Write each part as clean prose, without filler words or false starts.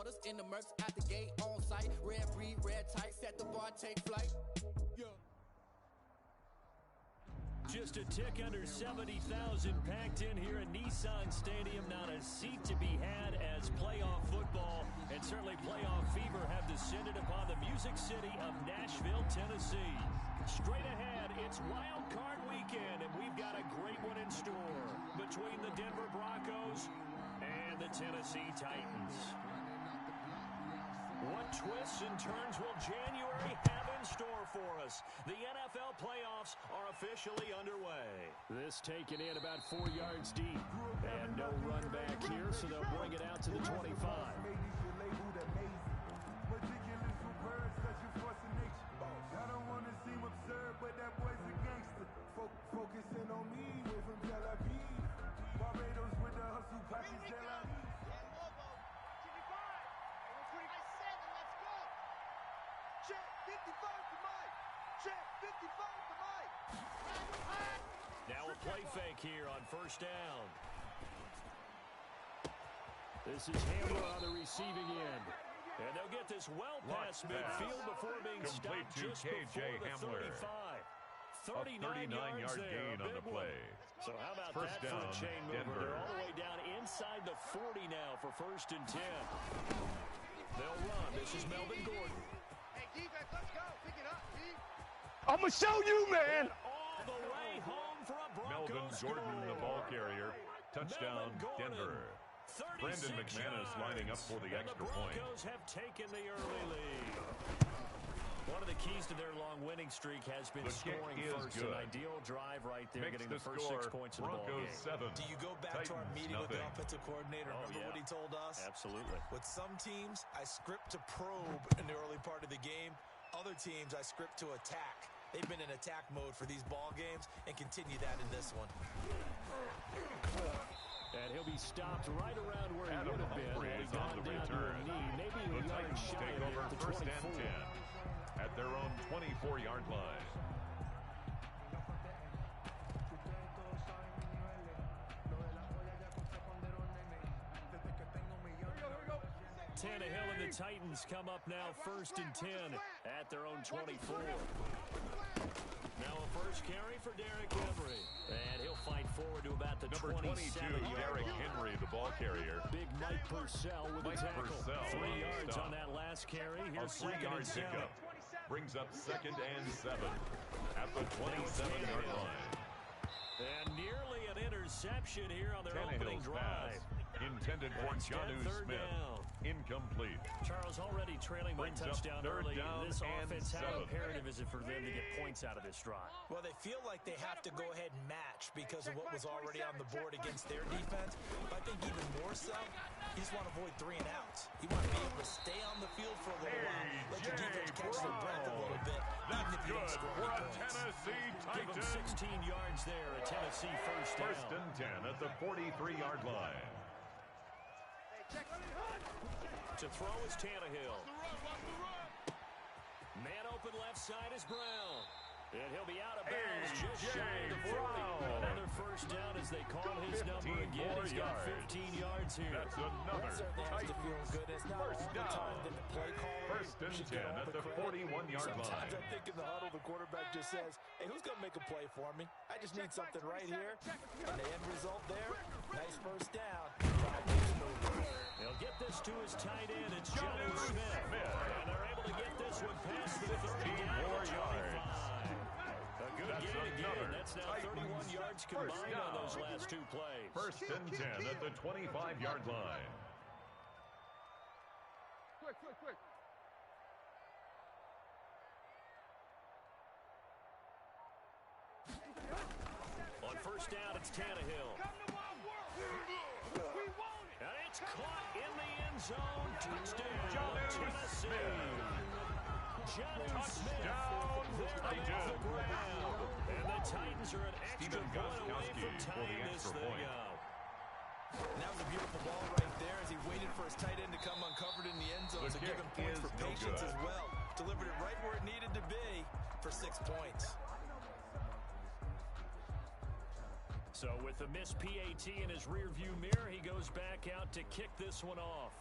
orders in the Mercs at the gate on site. Red breed, red tight, set the bar, take flight. Yeah. Just a tick under 70,000 packed in here at Nissan Stadium. Not a seat to be had as playoff football and certainly playoff fever have descended upon the Music City of Nashville, Tennessee. Straight ahead, it's Wild Card Weekend, and we've got a great one in store between the Denver Broncos and the Tennessee Titans. What twists and turns will January have in store for us? The NFL playoffs are officially underway. This taken in about 4 yards deep. And no run back here, so they'll bring it out to the 25. I don't want to seem absurd, but that boy's a gangster. Focusing on me, way from Tel Aviv. Barbados with the hustle, pockets Tel Aviv. Check 55 to Mike. Check 55 to Mike. Now a play fake here on first down. This is Hamler on the receiving end. And they'll get this well past midfield before being stopped just before the 35. 39-yard gain on the play. So how about first that for a chain mover? Denver. They're all the way down inside the 40 now for 1st and 10. They'll run. This is Melvin Gordon. Hey, defense, let's go. Pick it up, Steve. I'm going to show you, man. All the way home for a Broncos Melvin Gordon, score. the ball carrier. Touchdown, Denver. Brandon McManus lining up for the extra point. The Broncos have taken the early lead. One of the keys to their long winning streak has been scoring first. An ideal drive right there, getting the first 6 points in the ball game. 7. Do you go back to our meeting with the offensive coordinator? Remember what he told us? Absolutely. With some teams, I script to probe in the early part of the game. Other teams, I script to attack. They've been in attack mode for these ball games and continue that in this one. And he'll be stopped right around where he would have been. He's on the return. The Titans take over 1st and 10 at their own 24-yard line. Tannehill and the Titans come up now 1st and 10 at their own 24. Now a first carry for Derrick Henry. And he'll fight forward to about the number 22, Derrick Henry, the ball carrier. Big Mike Purcell with the tackle. 3 yards on that last carry. Here's 3-yard pickup. Brings up 2nd and 7 at the 27-yard line. And nearly an interception here on their opening drive. Intended for Jonnu Smith. Down. Incomplete. Charles already trailing by touchdown early. This offense, how 7. imperative is it for them to get points out of this drive? Well, they feel like they have to go ahead and match because of what was already on the board against their defense. But I think even more so, you just want to avoid 3 and outs. You want to be able to stay on the field for a little while. Let your defense catch their breath a little bit. That's good for a Tennessee Give them Titans. 16 yards there. A Tennessee first down. 1st and 10 at the 43-yard line. To throw is Tannehill. Man open left side is Brown. And he'll be out of bounds just shy of the 40. Another first down as they call his number again. He's got 15 yards here. That's another Titans first down. 1st and 10 at the 41-yard line. Sometimes I think in the huddle, the quarterback just says, hey, who's going to make a play for me? I just need something right here. And the end result there, nice first down. He'll get this to his tight end. It's Jonnu Smith. And they're able to get this one past the 30 down to 25. A good gain again. That's now 31 yards combined on those last 2 plays. 1st and 10 at the 25-yard line. Quick. On first down, it's Tannehill. And it's caught in the end zone. Touchdown, Tennessee. Jonnu Smith there off the ground. And the Titans are an extra point away from tying this thing up. And that was a beautiful ball right there as he waited for his tight end to come uncovered in the end zone. So give him points for patience as well. Delivered it right where it needed to be for 6 points. So with the missed PAT in his rearview mirror, he goes back out to kick this one off.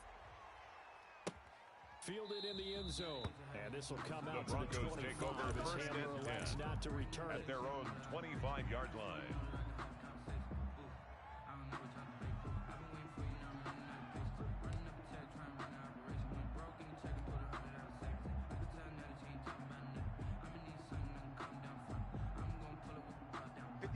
Fielded in the end zone. And this will come out The Broncos to the 25 take over as first Hammer and elects 10 not to return at it. their own 25-yard line.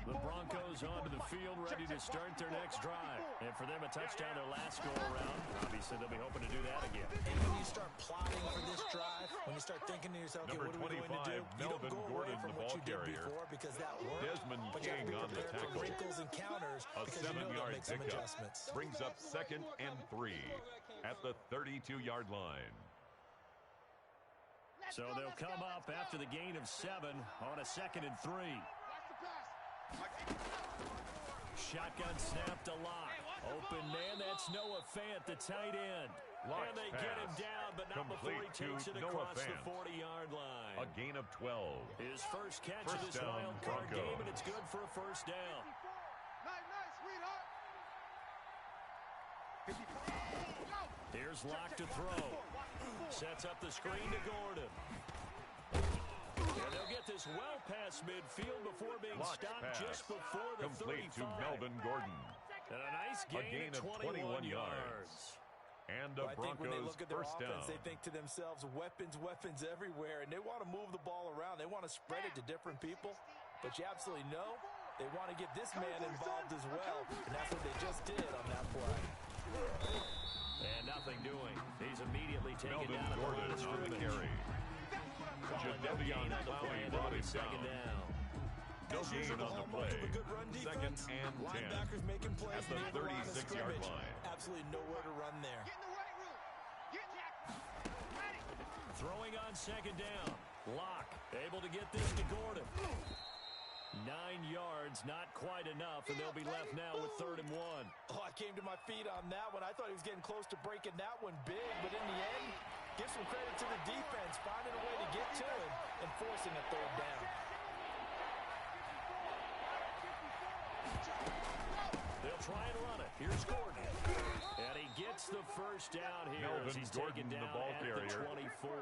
The Broncos onto the field, ready to start their next drive. And for them, a touchdown their last go-around. Obviously, they'll be hoping to do that again. And when you start plotting for this drive, when you start thinking to yourself, okay, Number what are we going to do? You don't go away from what you did before because that worked. Desmond but you have to King be on the prepared for tackle. wrinkles and counters A because you know they'll 7-yard make some pickup adjustments. brings up 2nd and 3 at the 32-yard line. So they'll come up after the gain of 7 on a 2nd and 3. Shotgun snap to Locke. Open man, that's Noah Fant, the tight end. Locke's and they get him pass down, but not before he complete takes to it Noah across the Fant. 40-yard line. A gain of 12. His first catch of First this down, wild card Broncos. game, and it's good for a first down. Nice, sweetheart. Here's Locke to throw. Sets up the screen to Gordon. And they'll get this well past midfield before being Locke's stopped pass just before the complete 35. to Melvin Gordon. And a nice gain of 21 yards. And a I think when they Broncos look at their first offense, down. they think to themselves, weapons everywhere, and they want to move the ball around. They want to spread it to different people, but you absolutely know they want to get this man involved as well, and that's what they just did on that play. And nothing doing. He's immediately taken Melvin down Gordon at the on the scrimmage. carry. Jadeveon Clowney brought him second down. down. No gain on the play. Of a good run 2nd defense. and 10 Linebackers making plays at the near the line of 36-yard scrimmage. line. Absolutely nowhere to run there. Get in the weight room. Get ready. Throwing on second down. Locke able to get this to Gordon. 9 yards, not quite enough, and they'll be left now with 3rd and 1. Oh, I came to my feet on that one. I thought he was getting close to breaking that one big, but in the end, give some credit to the defense, finding a way to get to him and forcing a 3rd down. They'll try and run it. Here's Gordon. And he gets the first down here Melvin as he's Gordon, taken down the ball at carrier. the 24.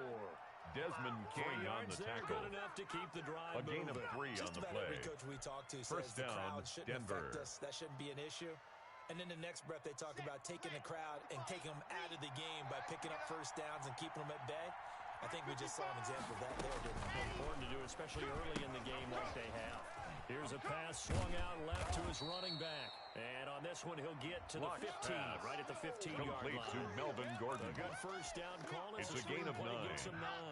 Desmond 3 King on yards the there, tackle. good enough to keep the drive A gain of moving. 3 on Just the about play. every coach we talk to says First the down, crowd shouldn't Denver. affect us. That shouldn't be an issue. And then the next breath, they talk about taking the crowd and taking them out of the game by picking up first downs and keeping them at bay. I think we just saw an example of that there, didn't we? Important to do, especially early in the game like they have. Here's a pass swung out left to his running back. And on this one, he'll get to the Locke's 15, pass right at the 15-yard complete line. to Melvin Gordon. A good first down call. It's a gain of 9.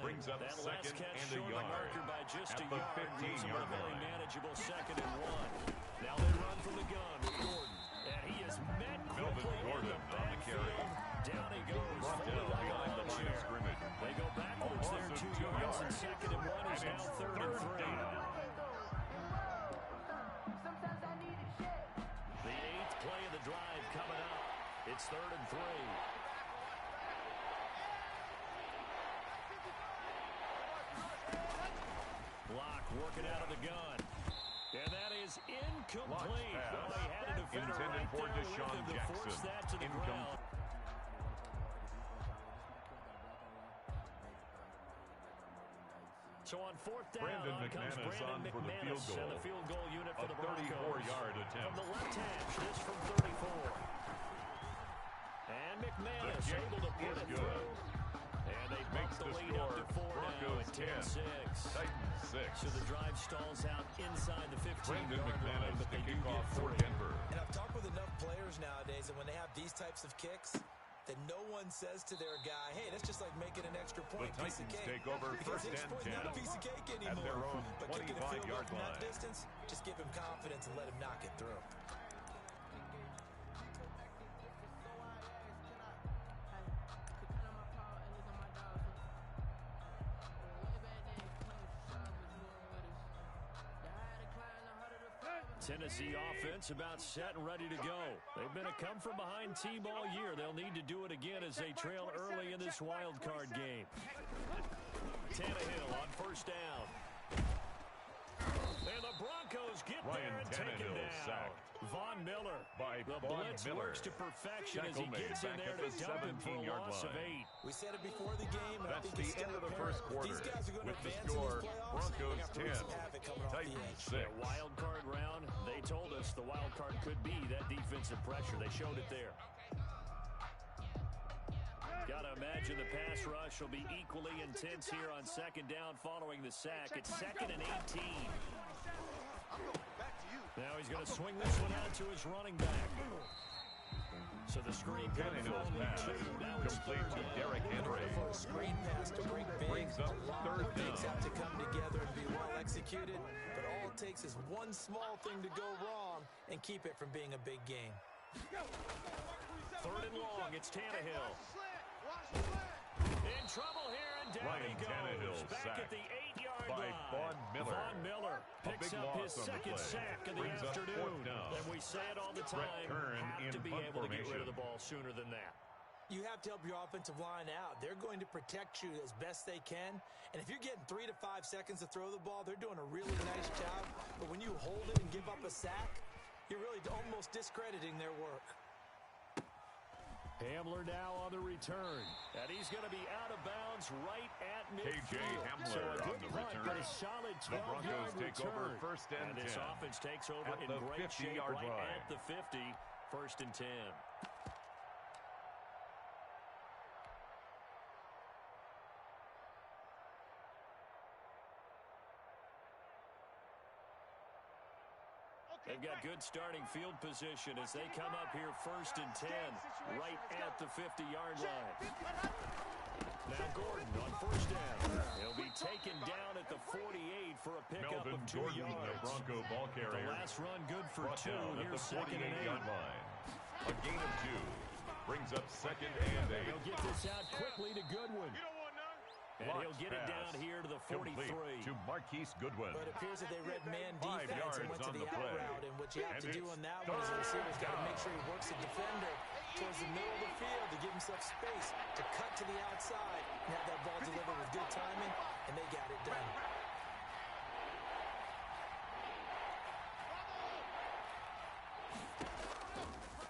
Brings up that last 2nd catch and a short of the yard marker by just at a the yard. Gives them a 15-yard very line. manageable 2nd and 1. Now they run from the gun with Gordon. And he is met Melvin quickly in Gordon the on the carry. backfield. Down he goes. Brought fully down like a behind the lawn line of chair. scrimmage. They go backwards A there loss of 2 2 yards, and yards. 2nd and 1 is And now it's 3rd and 3. down. The 8th play of the drive coming up. It's 3rd and 3. Locke working out of the gun. And that is incomplete. Locke's Well, they had a defender intended right for there with Deshaun him to force Jackson. that to the ground. So on 4th down, Brandon on comes McManus Brandon on for the field McManus goal. and the field goal unit for A the Broncos. 34-yard attempt. From the left hash, this from 34. And McManus The kick able to put is it good. through. And they Makes bump the the lead up to score 4 now Broncos at 10. 10-6. Titans 6. So the drive stalls out inside the 15-yard Brandon line, McManus but to they do kick get off for 3. Denver. And I've talked with enough players nowadays, and when they have these types of kicks, that no one says to their guy, hey, that's just like making an extra point, The piece of Titans cake. take over Because 1st extra and point's not a 10 piece of cake at anymore. their own But kicking a field goal 25-yard from that line. distance, just give him confidence and let him knock it through. Tennessee offense about set and ready to go. They've been a come-from-behind team all year. They'll need to do it again as they trail early in this wild card game. Tannehill on 1st down. And the Broncos Broncos get there and take him down. Sacked. Von Miller. By the blitz works to perfection as he gets in there to dump him for a loss of 8. We said it before the game. That's the end of the first quarter. These guys are going with to the advance score, in these playoffs. Broncos 10, Titans 6. Wild card round, they told us the wild card could be that defensive pressure. They showed it there. Got to imagine the pass rush will be equally intense here on second down following the sack. It's 2nd and 18. Now he's going to swing this one out to his running back. So the screen Tannehill's pass complete to Derrick Henry. For a screen pass to break big, Brings up a lot third of things down. have to come together and be well executed, but all it takes is one small thing to go wrong and keep it from being a big game. 3rd and long, it's Tannehill. In trouble here, and down Ryan he goes. Tannehill Back sacked at the 8-yard by line. Von Miller. Von Miller picks big up loss his on the 2nd play. sack of the Brings up afternoon. 4th down. And we say it all the Brett time, Kern have in to be punt able to get rid of formation. the ball sooner than that. You have to help your offensive line out. They're going to protect you as best they can. And if you're getting 3 to 5 seconds to throw the ball, they're doing a really nice job. But when you hold it and give up a sack, you're really almost discrediting their work. Hamler now on the return. And he's going to be out of bounds right at midfield. KJ Hamler so a on good the punt, return. but a solid The Broncos 12-yard take return. over 1st and 10. This offense takes over At in the great shape 50-yard right line. at the 50. 1st and 10. They've got good starting field position as they come up here 1st and 10, right at the 50-yard line. Now Gordon on 1st down. He'll be taken down at the 48 for a pickup Melvin of 2 Gordon, yards. the Bronco ball carrier. The last run good for Brought 2. down at Here's the 2nd and 8. 48-yard line. A gain of 2 brings up 2nd and 8. He'll get this out quickly to Goodwin. And he'll get it down here to the 43. Complete to Marquise Goodwin. But it appears that they read man 5 defense yards and went to on the the out play. route. And what you have And to do it's on that one is the receiver's got to down. make sure he works the defender towards the middle of the field to give himself space to cut to the outside and have that ball delivered with good timing, and they got it done.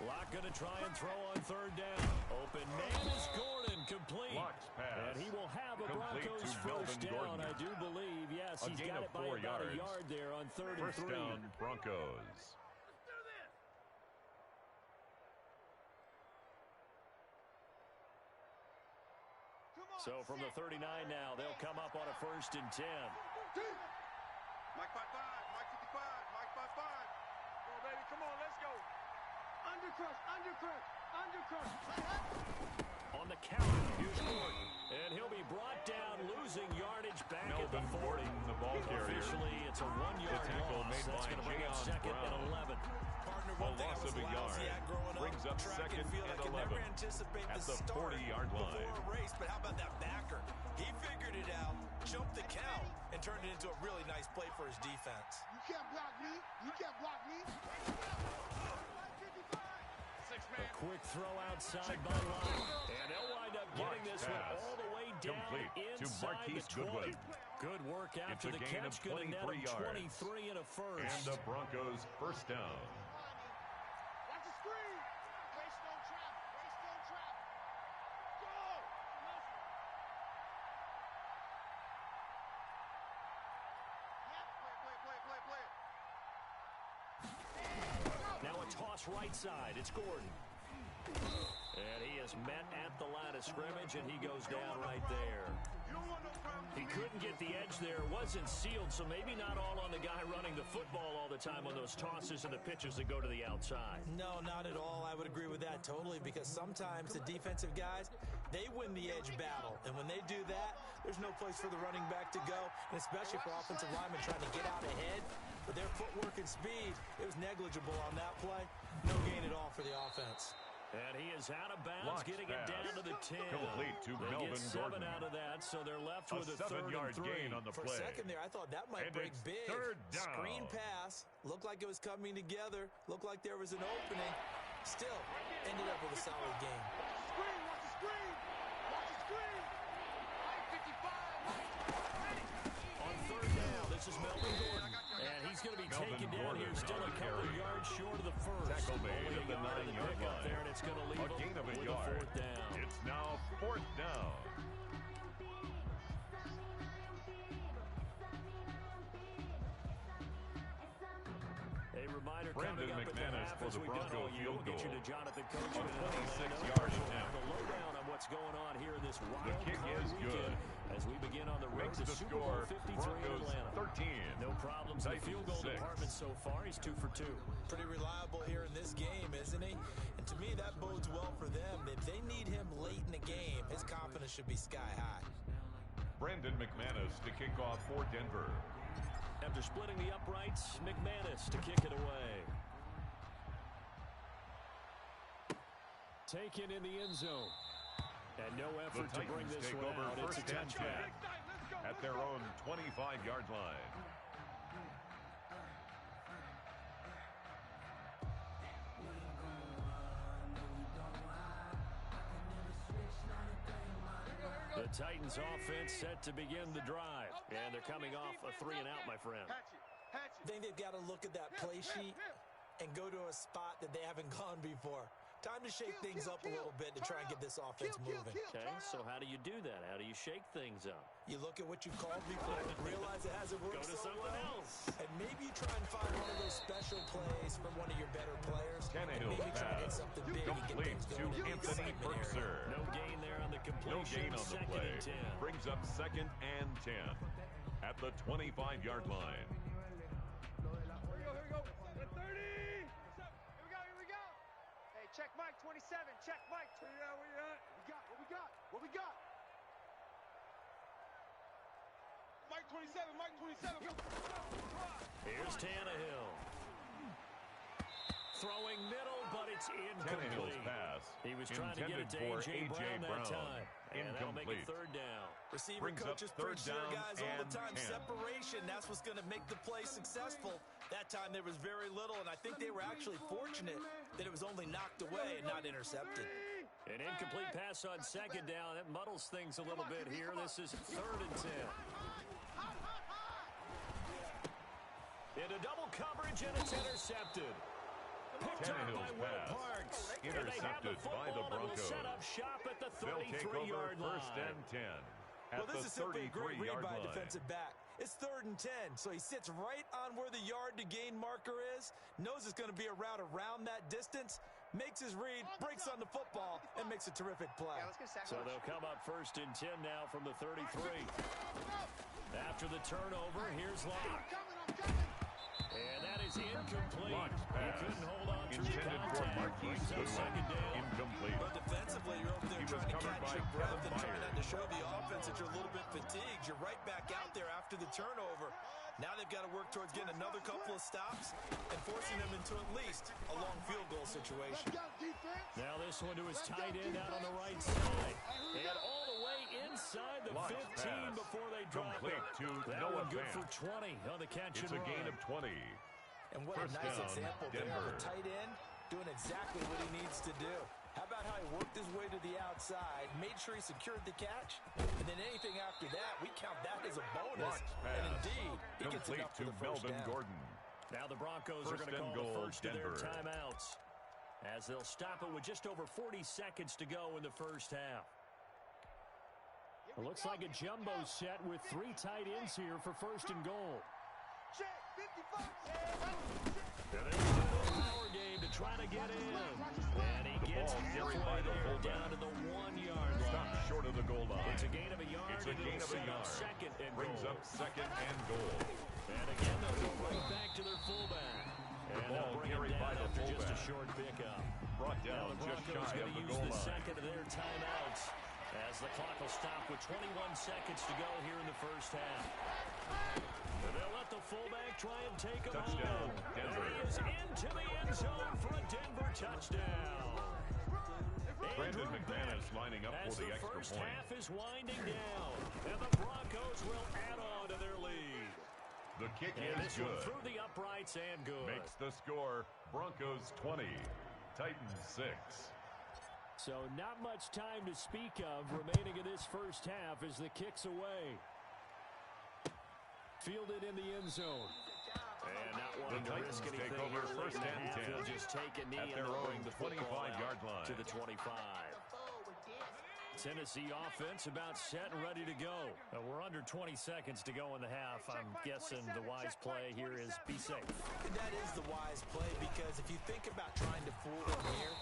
Locke going to try and throw on 3rd down. Open man is Gordon, complete. Locke's pass. And he will have a Complete Broncos to 1st Melvin down, Gordon. I do believe. Yes, A he's gain got of it by 4 about yards. a yard there on 3rd and 3. 1st down, Broncos. So from the 39 now, they'll come up on a 1st and 10. Mike 5-5, Mike 55, Mike 5-5. Come on, baby, come on, let's go. Undercrush, undercrush, undercrush. On the counter, here's Gordon. And he'll be brought down, losing yardage back at the Melvin 40. Gordon, the ball carrier. Officially, it's a 1-yard tackle loss. made That's by going to bring up Jayon 2nd and Brown. 11. Partner, A one thing I loss was of a lousy yard. at growing up, Brings up track 2nd field, and I could 11. never anticipate At the start 40-yard line. before a race, but how about that backer? He figured it out, jumped the count, and turned it into a really nice play for his defense. You can't block me. You can't block me. A quick throw outside by Locke. And they'll wind up getting this one pass. all the way down Complete to inside Marquise the 20. Goodwin. Good work after It's a the gain catch. of Going to net 23 him yards. 23 and a first. And the Broncos 1st down. Watch the screen. Race no trap. Race no trap. Go. Now a toss right side. It's Gordon. And he is met at the line of scrimmage, and he goes down right there. He couldn't get the edge there. Wasn't sealed, so maybe not all on the guy running the football all the time on those tosses and the pitches that go to the outside. No, not at all. I would agree with that totally, because sometimes the defensive guys, they win the edge battle. And when they do that, there's no place for the running back to go, and especially for offensive linemen trying to get out ahead. But their footwork and speed, it was negligible on that play. No gain at all for the offense. And he is out of bounds, Locke's getting it down to the 10. Complete to They Melvin get 7 Gordon. out of that, so they're left A with a 3rd and 7-yard 3. gain on the For play. a second there, I thought that might And break it's big. 3rd down. Screen pass. Looked like it was coming together. Looked like there was an opening. Still, ended up with a solid game. Screen, watch the screen. Watch the screen. Mike 55. On 3rd down, this is Melvin Gordon. And he's going to be taken down here, still a couple of yards short of the first. Tackle made at the 9-yard line. There, and it's going to leave a gain of a with yard. A 4th down. It's now 4th down. A reminder Brandon coming up McManus at the half for as the we've done Bronco all year. field We'll get you goal. to Jonathan Coach. A 26-yard attempt. The lowdown on what's going on here in this wild The kick card is good. as we begin on the road Makes to the Super Bowl score 53 in Broncos Atlanta. 13. No problems in the Titans field goal 6. department so far. He's 2 for 2. Pretty reliable here in this game, isn't he? And to me, that bodes well for them. If they need him late in the game, his confidence should be sky high. Brandon McManus to kick off for Denver. After splitting the uprights, McManus to kick it away. Taken in the end zone. And no effort to bring this one out. It's a touchback. At their own 25-yard line. The Titans offense set to begin the drive. And they're coming off a 3-and-out, my friend. I think they've got to look at that play sheet and go to a spot that they haven't gone before. Time to shake things up a little bit to try and get this offense moving. Okay, so how do you do that? How do you shake things up? You look at what you called before, realize it hasn't worked Go to so something well, else. and maybe you try and find one of those special plays from one of your better players. Tannehill maybe try and get pass. something big and get Complete things to going in the Anthony excitement area. Berkser. No gain there on the completion. No gain on the Second play. and 10. Brings up 2nd and 10 at the 25-yard line. Here we go. The 30. Here we go. Hey, check Mike 27. Check Mike. Yeah, we got. What we got? Mike 27. Mike 27. Here's Tannehill. Throwing middle, but it's Tannehill's incomplete. pass He was trying to get it to A.J. Brown that time. And that'll make it 3rd down. Receiver Brings up coaches 3rd preach to their down guys all the and time. 10. Separation, that's what's going to make the play successful. That time there was very little, and I think they were actually fortunate that it was only knocked away and not intercepted. An incomplete pass on 2nd down. That muddles things a little bit here. This is 3rd and 10. Into double coverage, and it's intercepted. Picked up by Tannehill's Will pass. Parks. Intercepted by the Broncos. Broncos. Set up shop at the They'll take over 33-yard line. 1st and 10 at Well, this the is simply a great read 33-yard by a line. defensive back. It's 3rd and 10, so he sits right on where the yard to gain marker is, knows it's going to be a route around that distance, makes his read, breaks on the football, and makes a terrific play. So they'll come up 1st and 10 now from the 33. After the turnover, here's Locke. And that is incomplete. Locke's He pass. couldn't hold on through Intended for contact. Marquise Brings up Goodwin. 2nd down. Incomplete. But defensively, you're over there He was trying to covered catch by your breath Kevin and trying Byard. not to show the offense that you're a little bit fatigued. You're right back out there after the turnover. Now they've got to work towards getting another couple of stops and forcing them into at least a long field goal situation. Now this one to his tight end out on the right side. And all the way inside the Locke's 15 pass. before they drop Complete it. to That Noah one good Fant. for 20 on the catch It's and a run. gain of 20. And what First a nice down, example there of Denver. a tight end doing exactly what he needs to do. How about how he worked his way to the outside, made sure he secured the catch, and then anything after that, we count that as a bonus. Locke's pass. And indeed, he gets Complete enough for to the first Melvin down. Gordon. Now the Broncos are First going to and call the goal, first of their Denver. timeouts as they'll stop it with just over 40 seconds to go in the first half. It looks like a jumbo set with 3 tight ends here for 1st and goal. And there's a power game to try to get in. And he gets ball carried halfway by the there fullback. down to the 1-yard line. Stop short of the goal line. It's a gain of a yard. It's a and gain it'll of a set up yard. 2nd and Brings goal. up 2nd and goal. And again, they'll go right back to their fullback. And ball they'll bring him carried by down the after just a fullback. short pickup. Brought Now down the just Broncos shy going of to the use goal the line. second of their timeouts as the clock will stop with 21 seconds to go here in the first half. And they'll let the fullback try and take him Touchdown, home. Denver. And he is into the end zone for a Denver touchdown. Brandon Andrew McManus Beck, lining up as for the extra first point. half is winding down, and the Broncos will add on to their lead. The kick And is this one good. through the uprights and good. Makes the score Broncos 20, Titans 6. So not much time to speak of remaining in this first half as the kick's away. Fielded in the end zone. And not wanting The to Titans risk anything take over here first late in the and half. 10 He'll just take a knee at and their they'll own bring the football 25-yard out line. to the 25. Tennessee offense about set and ready to go. We're under 20 seconds to go in the half. I'm guessing the wise play here is be safe. And that is the wise play, because if you think about trying to fool them here,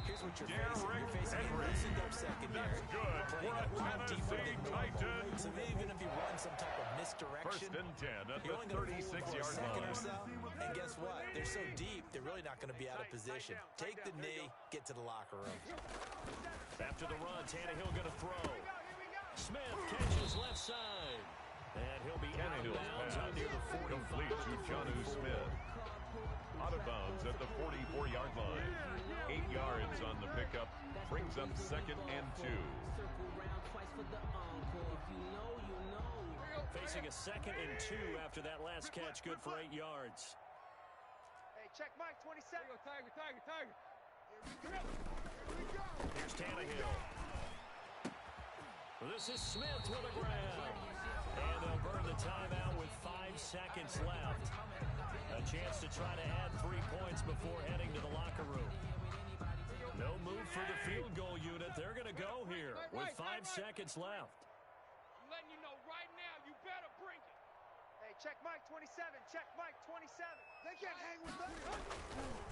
here's what you're facing. You're facing a loosened up secondary. That's good Playing for a a lot deeper Tennessee than normal. Titan. So even if you run some type of misdirection, First and 10 at you're the only going to fool them for a 36-yard second line. or so. And guess what? They're so deep, they're really not going to be out of position. Take the knee, get to the locker room. After the run, Tannehill going to throw. Smith catches left side. And he'll be out of bounds out near the 45. Complete to Jonnu Smith. Out of bounds at the 44-yard line. 8 yards on the pickup. Brings up second and 2. Facing a second and 2 after that last catch. Good for 8 yards. Hey, check Mike 27. Tiger. Here's Tannehill. This is Smith with a grab. And they'll burn the timeout with 5 seconds left. A chance to try to add 3 points before heading to the locker room. No move for the field goal unit. They're going to go here with 5 seconds left. I'm letting you know right now, you better bring it. Hey, check Mike 27. Check Mike 27. They can't hang with that.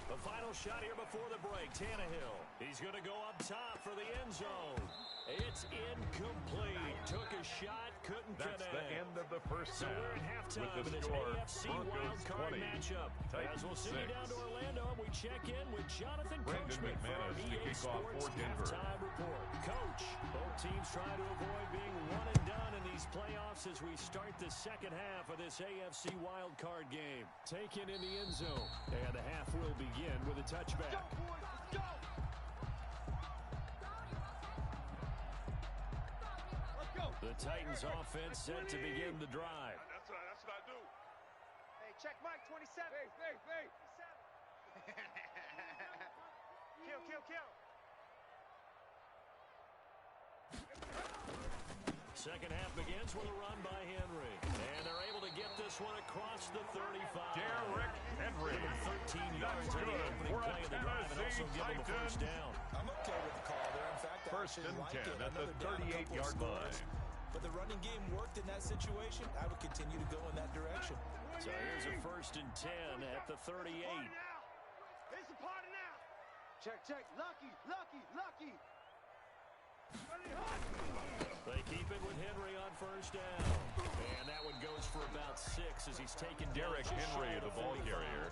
The final shot here before the break. Tannehill. He's going to go up top for the end zone. It's incomplete. Took a shot, couldn't connect. That's the end of the first So half. we're at halftime With in the this score, AFC Broncos wildcard 20, matchup. Titans As we'll see you 6. down to Orlando, we check in with Jonathan Brandon Coachman for our McManus to EA kick off Sports for Denver. halftime report. Coach, both teams trying to avoid being one and done in these playoffs as we start the second half of this AFC wildcard game. Taken in the end zone, and the half will begin with a touchback. Go, boys, let's go. Let's go. The Titans offense set to begin the drive. That's what I do. Hey, check Mike 27. Hey. Kill. Second half begins with a run by Henry. And they're able to get this one across the 35. Derrick Henry. Give him 13 yards in the good opening for a play of the drive and also give him a Tennessee first down. I'm okay with the call there. In fact, I First actually and like 10 it. at the Another down, a couple of 38-yard scores. line. But the running game worked in that situation. I would continue to go in that direction. So here's a first and 10 at the 38. It's a party now. Check. Lucky. They keep it with Henry on first down. And that one goes for about 6 as he's taken Derrick down just Henry, shy of the ball 45. carrier.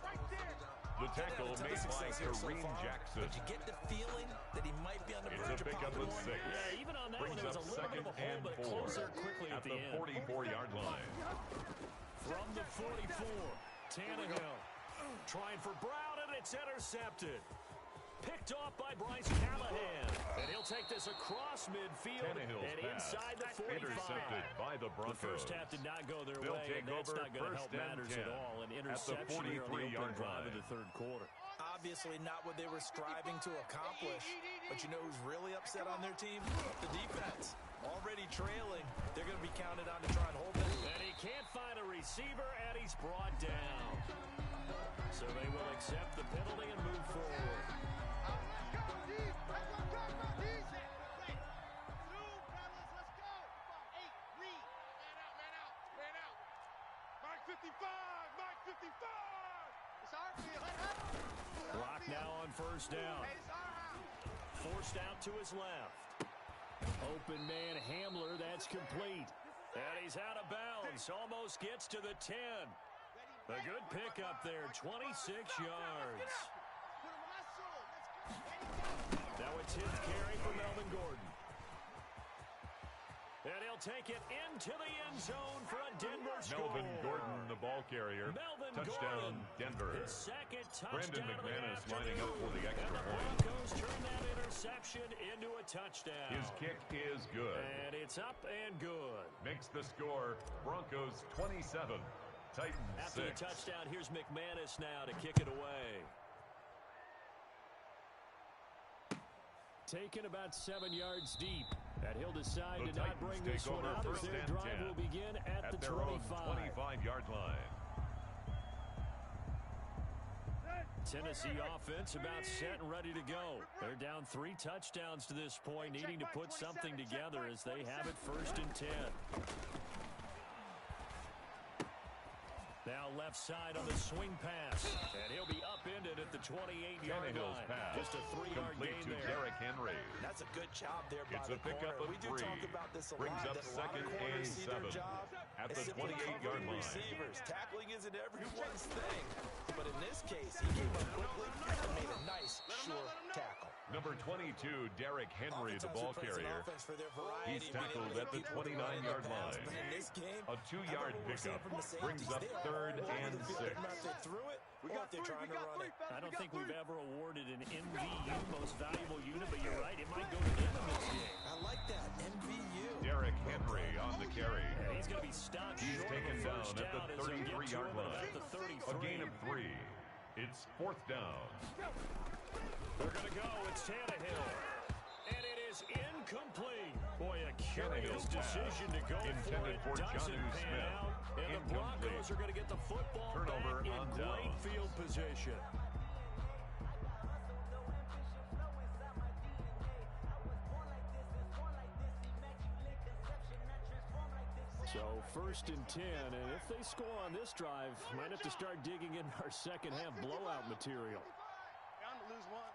The tackle made by Kareem Jackson. But you get the feeling that he might be on the It's verge a of pickup popping of one. 6. Yeah, even on that one, Brings there was up a little bit second of a hole, and but it 4 closed there quickly at at the the end. 44-yard line. From the 44, Tannehill trying for Brown, and it's intercepted. Picked off by Bryce Callahan. And he'll take this across midfield Tannehill's and pass inside the 45. intercepted by the Broncos. The first half did not go their They'll way, take and that's over not going to first help and matters 10 at all. An at the interception here on the 43-yard opening drive of line. the third quarter. Obviously not what they were striving to accomplish. But you know who's really upset on their team? The defense. Already trailing. They're going to be counted on to try and hold them. And he can't find a receiver, and he's brought down. So they will accept the penalty and move forward. Mike 55. It's our field. Clock now on first down. Hey, it's our house. Forced out to his left. Open man Hamler, that's complete. And he's out of bounds. Almost gets to the 10. A good pickup there, 26 yards. Now a 10th carry for Melvin Gordon. And he'll take it into the end zone for a Denver score. Melvin Gordon, the ball carrier. Melvin Touchdown, Gordon. Denver. His second touchdown Brandon of the McManus afternoon. lining up for the extra And the point. Broncos turn that interception into a touchdown. His kick is good. And it's up and good. Makes the score Broncos 27, Titans After 6. the touchdown, here's McManus now to kick it away. Taken about 7 yards deep. And he'll decide The to not Titans bring take this one over out as first their and drive 10 will begin at the their own 25. 25-yard line. Tennessee offense about set and ready to go. They're down 3 touchdowns to this point, needing to put something together as they have it 1st and 10. Now left side on the swing pass. And he'll be upended at the 28-yard line. Pass. Just a 3-yard gain to there. Derrick Henry. That's a good job there by It's the a pickup corner. of We do 3. talk about this a Brings lot, up that a lot of 2nd corners and see their 7 job at is the simply 28-yard covering line. receivers. Tackling isn't everyone's thing. But in this case, he came up quickly and made a nice, sure tackle. Number 22, Derrick Henry, the ball carrier. He's tackled at the 29-yard line. A 2-yard pickup brings up 3rd and 6. I don't think we've ever awarded an MVU, most valuable unit, but you're right, it might go to him in this game. I like that, MVU. Derrick Henry on the carry. And he's going to be stopped. He's taken down at the 33-yard line. A gain of 3. It's 4th down. They're going to go. It's Tannehill. And it is incomplete. Boy, a curious decision to go intended for doesn't pan out. And the Broncos are going to get the football Turnover back in on great downs. field position. So 1st and 10, and if they score on this drive, might have to start digging in our second half blowout material. Bound to lose one.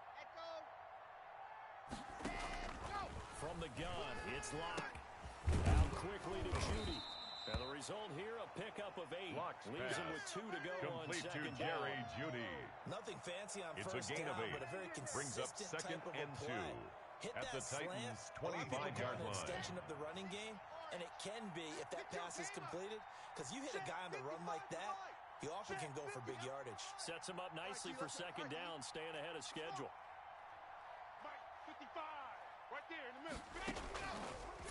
From the gun, it's Locke. Out quickly to Judy. And the result here, a pickup of 8. Locke's Leaves him pass. with 2 to go Complete on to second Jerry down. Judy. Nothing fancy on It's first a gain down, of 8. but a very Brings up consistent 2nd type of a and play. 2. Hit At that the Titans' slant, 25-yard an line. extension of the running game, and it can be if that pass is completed, because you hit a guy on the run like that, he often can go for big yardage. Sets him up nicely for second down, staying ahead of schedule. Mike, 55, right there in the middle.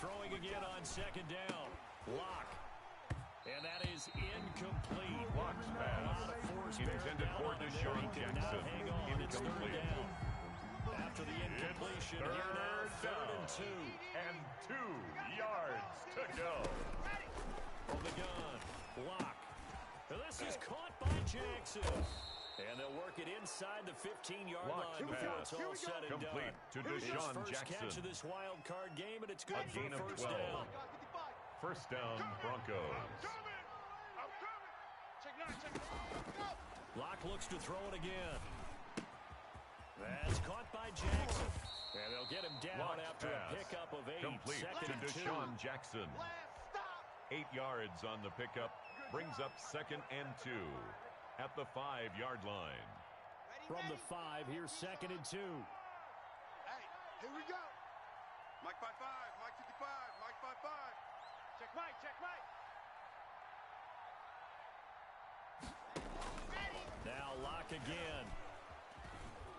Throwing again on second down. Locke. And that is incomplete. Locke's pass. Intended for Deshaun Jackson. It's 3rd Incomplete. down. After the incompletion, here now 3rd and 2. And 2 yards to go. From the gun, Locke. And this is caught by Jackson. And they'll work it inside the 15-yard line before it's all said and Complete done. to Deshaun First Jackson. catch of this wild card game, and it's good A for gain of first 12. down. First down, Broncos. I'm coming. Check 9, check. Go. Locke looks to throw it again. That's caught by Jackson. And they'll get him down Locke's after pass. a pickup of 8. Complete Second to and 2. Deshaun Jackson. 8 yards on the pickup. Brings up 2nd and 2 at the 5-yard line. From the 5, here's 2nd and 2. Hey, here we go. Mike 55, Mike 55, Mike 55. Check Mike, check Mike. Now Locke again.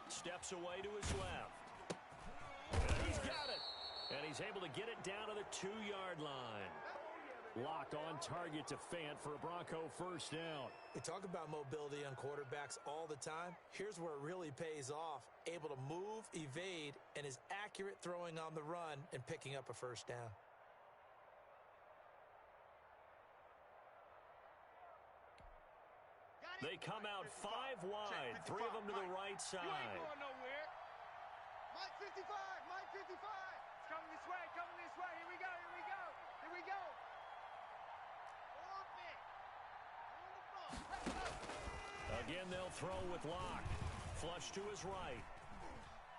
Steps away to his left. And he's got it. And he's able to get it down to the 2-yard line. Locke on target to Fant for a Bronco first down. We talk about mobility on quarterbacks all the time. Here's where it really pays off. Able to move, evade, and is accurate throwing on the run and picking up a first down. They come out 5 wide. 3 of them to the right side. You ain't going nowhere. Mike 55, Mike 55. It's coming this way, coming this way. Here we go, here we go, here we go. Again, they'll throw with Locke. Flush to his right.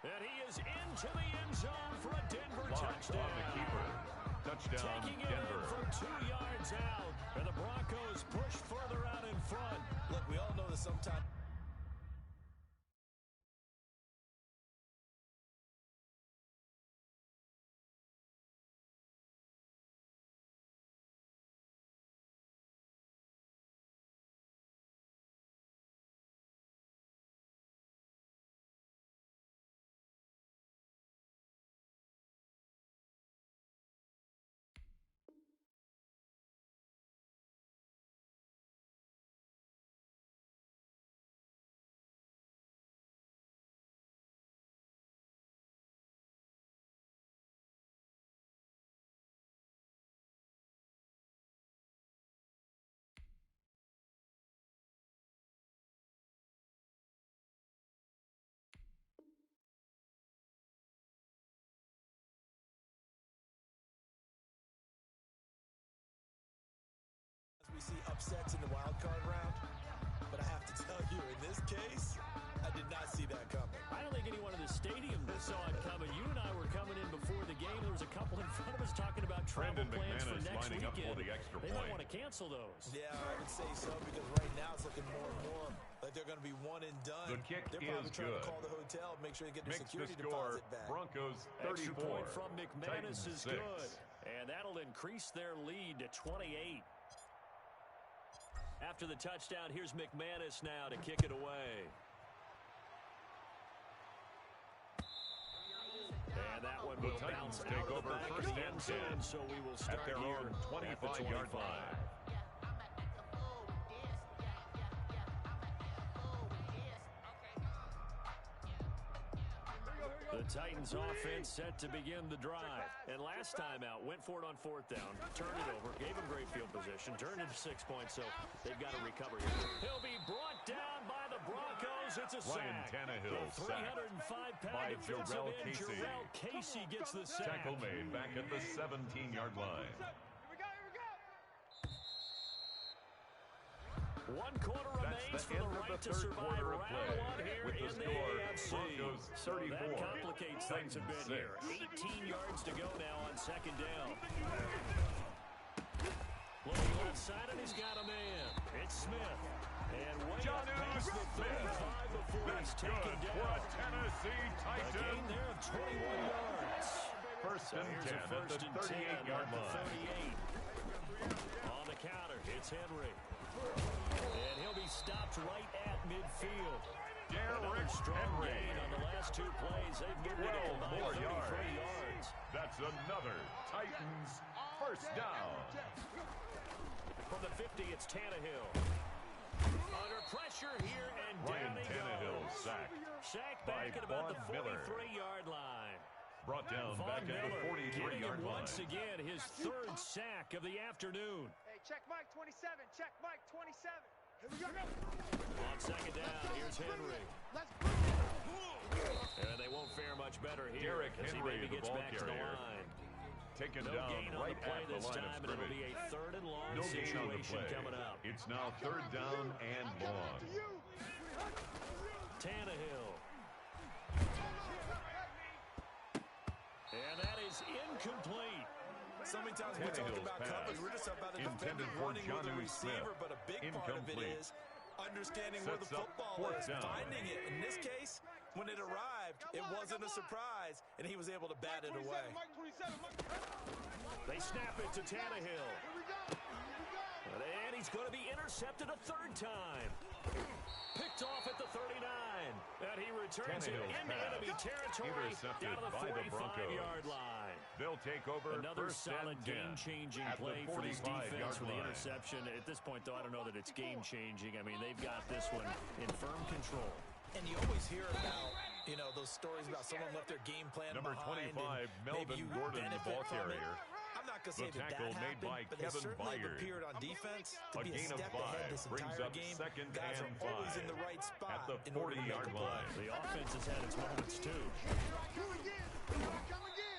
And he is into the end zone for a Denver touchdown. On the keeper. Touchdown, Taking it Denver. in from 2 yards out. And the Broncos push further out in front. Look, we all know that sometimes we see upsets in the wild card round, but I have to tell you, in this case, I did not see that coming. I don't think anyone in the stadium saw it coming. You and I were coming in before the game. There was a couple in front of us talking about travel plans for next lining weekend. up for the extra They point. might want to cancel those. Yeah, I would say so, because right now it's looking more and more like they're going to be one and done. The kick they're probably is trying good. to call the hotel, make sure they get their Makes security the score, deposit back. Broncos 34. Extra point from McManus Titans is 6. good. And that'll increase their lead to 28. After the touchdown, here's McManus now to kick it away. And that one will bounce out of the back of the end zone, so we will start at their here own 25-yard line. The Titans offense set to begin the drive. And last time out, went for it on fourth down, turned it over, gave him great field position, turned it to 6 points, so they've got to recover here. He'll be brought down by the Broncos. It's a Ryan sack. Tannehill The 305-pound by defensive Jarrell end, Casey. Jarrell Casey gets the sack. Tackle made back at the 17-yard line. One quarter remains for the right to survive round one here in the AFC. So that complicates things a bit here. 18 yards to go now on second down. Looking left side, and he's got a man. It's Smith. And way up past the 35 before he's taken down. Tennessee Titans. A gain there of 21 yards. First and 10 at the 38-yard line. 38. On the counter, it's Henry. And he'll be stopped right at midfield. Another strong gain on the last two plays. They've moved it a combined 33 yards. That's another Titans first down. From the 50, it's Tannehill. Under pressure here, and down he Tannehill goes. Sacked back at about the 43-yard line. Brought down back at the 43-yard line. Once again, his third sack of the afternoon. Hey, check Mike 27. Check Mike 27. Here we go. On second down, here's Henry. And they won't fare much better here. Derrick Henry, the ball carrier. Taken No down gain on right the play at the this line time. of It'll scrimmage. be a third and long No gain on the situation play. coming up. It's now third down and long. Tannehill. And that is incomplete. So many times we talk about coverage, we're just about a defender running with a receiver, but a big part of it is understanding where the football is, finding it. In this case, when it arrived, it wasn't a surprise, and he was able to bat it away. They snap it to Tannehill. And he's going to be intercepted a third time. Picked off at the 39. And he returns it into enemy territory down to the 45-yard line. They'll take over. Another first solid and 10 game-changing at play the for this defense 45-yard for the line. interception. At this point, though, I don't know that it's game-changing. I mean, they've got this one in firm control. And you always hear about, you know, those stories about someone left their game plan Number behind. 25, Melvin Gordon, the ball carrier. I'm not going to say The that tackle made happened, by but they Kevin certainly have Byard. appeared on defense to A be a gain of step ahead 5 this brings entire up game. second Guys and are always 5 in the right spot at the in order to make 40-yard a play. line. The offense has had its moments, too.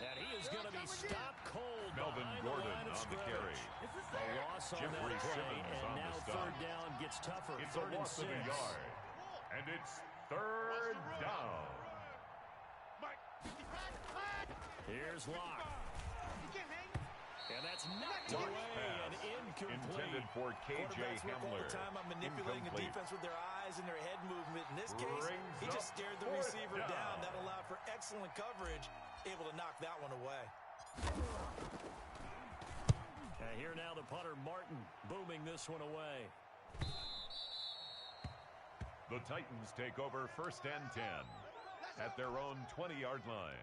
And he is going to be stopped cold Melvin behind Gordon the line of on the scrimmage. carry. A loss on Jeffrey that play, Simmons and on the now stop. third down gets tougher. It's a Third and loss of 6. a yard. And it's third down. Here's Locke. And that's knocked Locke's away and pass incomplete. intended for K.J. Quarterbacks work all Hamler. the time on manipulating the Incomplete. defense with their eyes and their head movement. In this case, Brings he just up stared the fourth receiver down. down. That allowed for excellent coverage, able to knock that one away. And here now the punter, Martin, booming this one away. The Titans take over first and 10 at their own 20-yard line.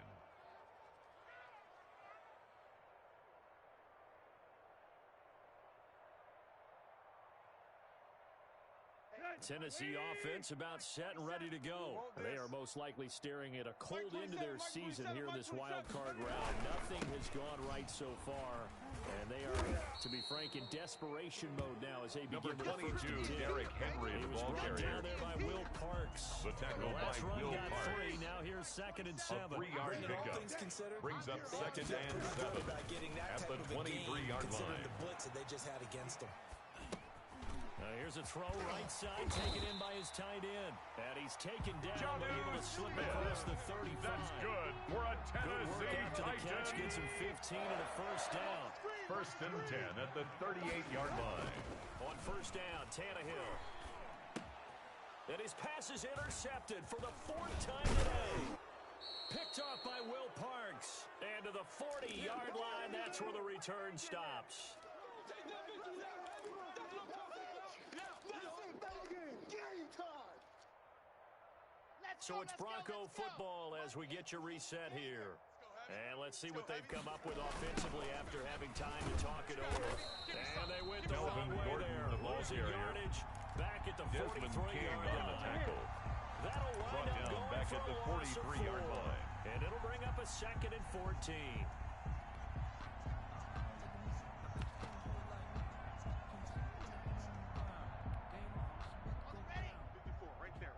Tennessee offense about set and ready to go. They are most likely staring at a cold end to their season here in this wild card round. Nothing has gone right so far, and they are, to be frank, in desperation mode now as they begin Number with 22, Derrick Henry, He the was ball brought carrier. down there by Will Parks. The tackle by last run Will got Parks. 3. Now here's second and 7. A 3-yard And all pickup things considered, brings up they second felt and pretty good 7 about getting that at type the of a game, 23-yard considering line. the blitz that they just had against them. Here's a throw right side, taken in by his tight end. And he's taken down, but able to slip across the 35. That's good for a Tennessee after the catch, gets him 15 and a first down. 1st and 10 at the 38-yard line. On first down, Tannehill. And his pass is intercepted for the 4th time today. Picked off by Will Parks. And to the 40-yard line, that's where the return stops. So it's Bronco football as we get you reset here. And let's see what they've come up with offensively after having time to talk it over. And they went the wrong way there. Losing yardage back at the 43-yard line. That'll wind up going back at the 43-yard line. And it'll bring up a 2nd and 14.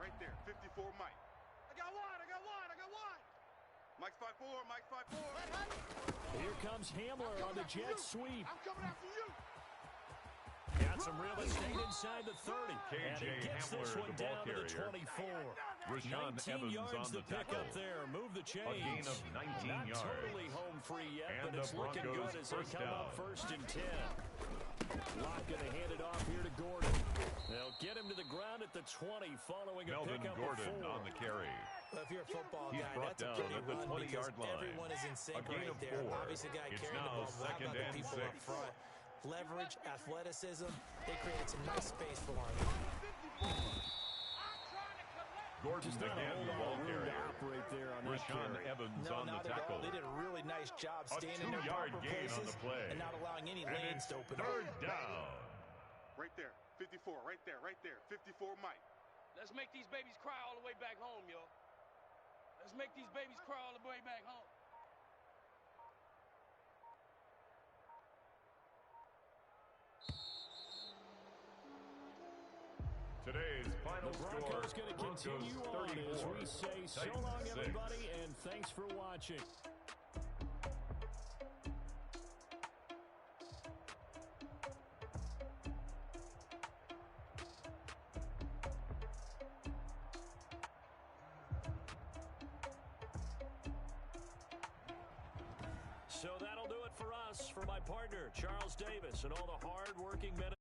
Right there. 54, Mike. I got one. Mike's 5'4", Mike's 5'4". Here comes Hamler on the jet sweep. I'm coming after you. Got some real estate inside the 30. And he gets this one down to the 24. 19 yards the pickup there. Move the chains. A gain of 19 Not yards. totally home free yet, And but it's looking good as they come up 1st and 10. Locke going to hand it off here to Gordon. They'll get him to the ground at the 20 following a Melvin pickup Gordon of 4. on the carry. Well, if you're a football He's guy, brought that's a down pretty at the run 20-yard because line. everyone is in sync A gain right of there. 4. Obviously, the guy It's carrying the now ball. How 2nd about the and people 6. up front? Leverage, athleticism, they created some nice space for him. Gordon again, the ball carrier. Operate there on that Rashawn carry. Evans No, on the not at tackle. all. They did a really nice job A standing in their 2-yard proper gain on places the play. and not allowing any And lanes it's to open 3rd up. down. Right there. 54, right there. 54, Mike. Let's make these babies cry all the way back home, yo. Let's make these babies cry all the way back home. Today's final The score, Broncos going to Broncos continue on 34, as we say so Titans long, 6. everybody, and thanks for watching. So that'll do it for us. For my partner, Charles Davis, and all the hard-working men.